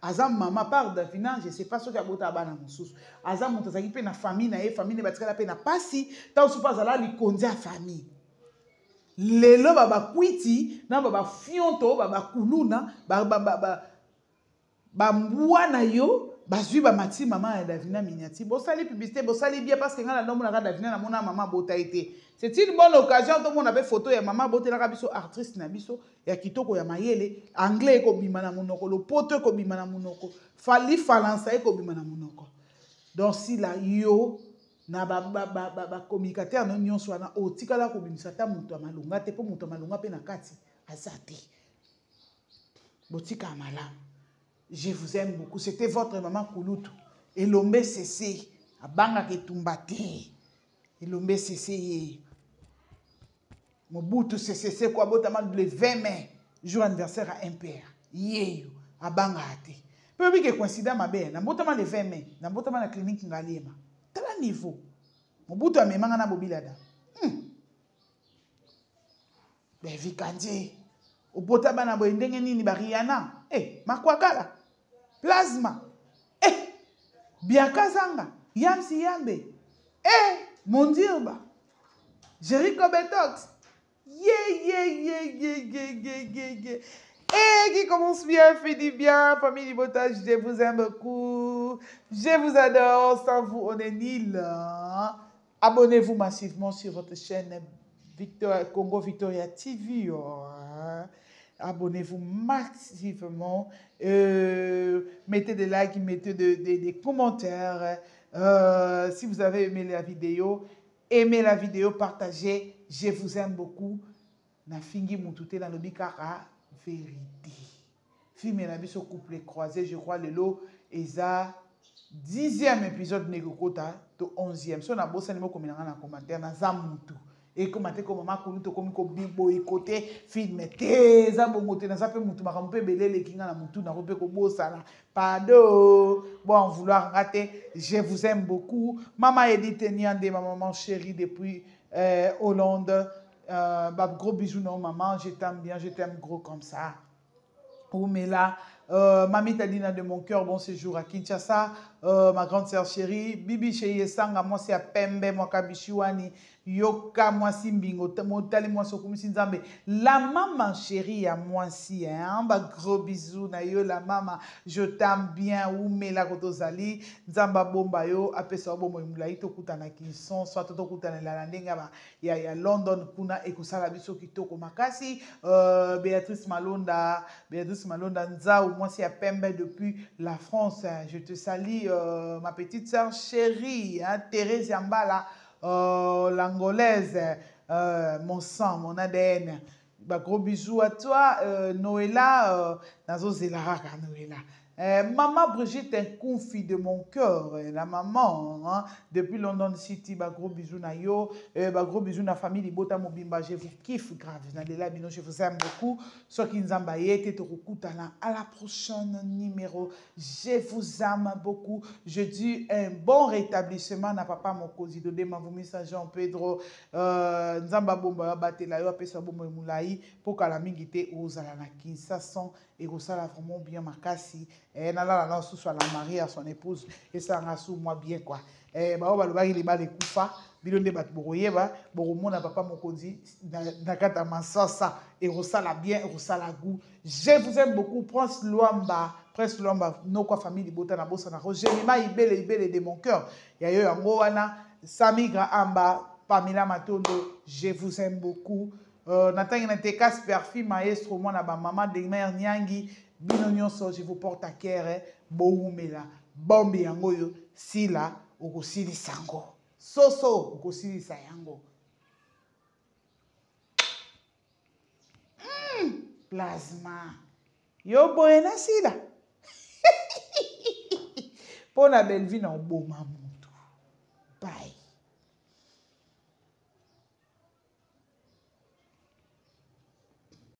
S1: Azam maman par Davina, je sais pas ce qu'il y a bota bana moussous. Azam monto, ça qui fait na famille, na famille, na batika la na pasi, tant sous pas ala li konzi a famille. Lelo baba kwiti, na baba fionto, baba kuluna, bambouana yo bazui ba mati maman ya Davina miniati bosali publicité bosali bien parce que ngala nomo na Davina na mona maman bota été c'est une bonne occasion tout monde avait photo ya maman bota na biso artiste na biso ya kitoko ya mayele anglais ko bima na monoko lo poto ko bima na monoko fali falansa ko bima na monoko donc si la yo na ba communicateur no nyonso na otikala ko bimisa ta muto amalunga te po muto amalunga pe na kati azate botika malamu. Je vous aime beaucoup. C'était votre maman Kouloutou. Et l'ombe cessé. A banga ke tumbate. Et l'ombe cessé. Mobutu cessé quoi botama le 20 mai. Jour anniversaire à MPR. Yeyo. A banga ate. Peu bi ke coïncida ma belle. Na botama le 20 mai. Na botama la clinique ngalema. Tala niveau. Mobutu amemanga na bobilada. Ben vikanje. Obota bana boye ndenge nini bariana makwakala plasma biakazanga yamsi yambe Mondirba, Jericho Betox. Yeah. Et qui commence bien, fait du bien. Famille Libotage, je vous aime beaucoup. Je vous adore. Sans vous, on est nul. Abonnez-vous massivement sur votre chaîne Congo Victoria TV. Abonnez-vous massivement. Mettez des likes, mettez des commentaires. Si vous avez aimé la vidéo, partagez. Je vous aime beaucoup. Na fingi mutute na lobi kaka vérité. Film na biso couple croisé, je crois le lot eza 10e épisode nekokota to 11e. So na bosa ni mo kominanga na commentaire na za mutu. Et commenter comme maman konu to komi ko bibo écouter film te za bongo te na za pe mutu makambo pe belele kinga na mutu na rope ko bosa na pardon. Bon vouloir rater, je vous aime beaucoup. Maman Edith Niande, ma maman chérie depuis Hollande. Gros bisous non maman, je t'aime bien, je t'aime gros comme ça. Oumela, Mamie Tadina de mon cœur, bon séjour à Kinshasa, ma grande sœur chérie, Bibi Cheye Sanga, moi c'est à Pembe, moi Kabishiwani, Yoka, moi Simbingo, Motali, moi Sokumi Sinzambe, la maman chérie à moi si, hein, gros bisous, na yo, la maman, je t'aime bien, Oumela Kotozali, Nzamba Bomba yo, Apesa Bomo Imulaï, Tokutana Kinson, soit Tokutana la Landenga, ya London, Kuna, Ekosala Biso Kitoko Makasi, Béatrice Malonda, Nzao, moi c'est à Pembe depuis la France. Je te salue, ma petite sœur chérie, hein, Thérèse Yambala, l'angolaise, mon sang, mon ADN. Gros bisous à toi, Noëlla, Nazo Zelaraka, Noëlla. Maman Brigitte, un confit de mon cœur, la maman, hein, depuis London City, gros bisous na yo, gros bisous na famille Libota Mobimba, je vous kiffe grave, je vous aime beaucoup, ceux qui nous ont à la prochaine numéro, je vous aime beaucoup, je dis un bon rétablissement na papa Mokozi, de ma message Jean Pedro, Nzamba Bomba, Batela, yo, Pesa Bomba Moulaï, pour que la mingité aux Alanaki, ça sent, et ça la vraiment bien makasi. Et nala la sous la mariée à son épouse et ça a sous moi bien quoi. Ba ba ba il ba les kufa bilonde bat boroye ba boromo na papa Mokozi na kata masasa et rosala bien rosala goût. Je vous aime beaucoup Prince Luamba no kwa famille Libota na bossa na Rogemima ibele de mon cœur. Ya yo yango wana Samigra Amba Pamela Matondo, je vous aime beaucoup. Nathan Natekas Perfi maestro moi na ba maman de mère Nyangi bino nyonso je vous porte à cœur boumela bombi yango yo sila okosili sango soso okosili sayango plasma yo boena sila pona belle vie na oboma mutu bye.